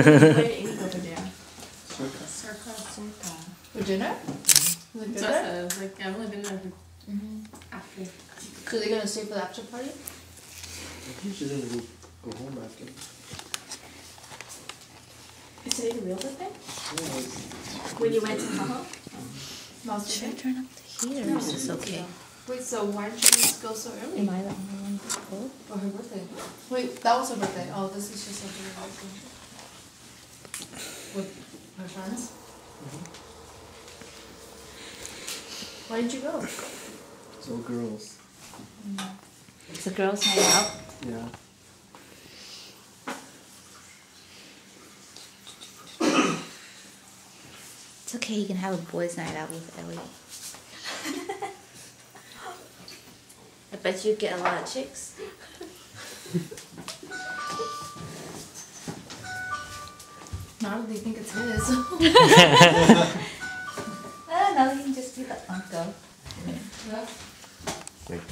Where did Amy go for dinner? Circa. For dinner? Was it good there? Like, I've only been there after. So they're gonna stay for the after party? I think she's gonna go home after. Is today the real birthday? Yeah, When you went to Tahoe? Mom's Should I birthday? turn up the heater? Or is this okay? Wait, so why did you go so early? Am I the only one that's cold? For her birthday. Wait, that was her birthday. Oh, this is just something her birthday. With her friends? Why did you go? it's all girls. It's a girls' night out. Yeah. It's okay, you can have a boys' night out with Ellie. I bet you get a lot of chicks. Not if they think it's his. I don't know, you can just be the uncle. Yeah. Like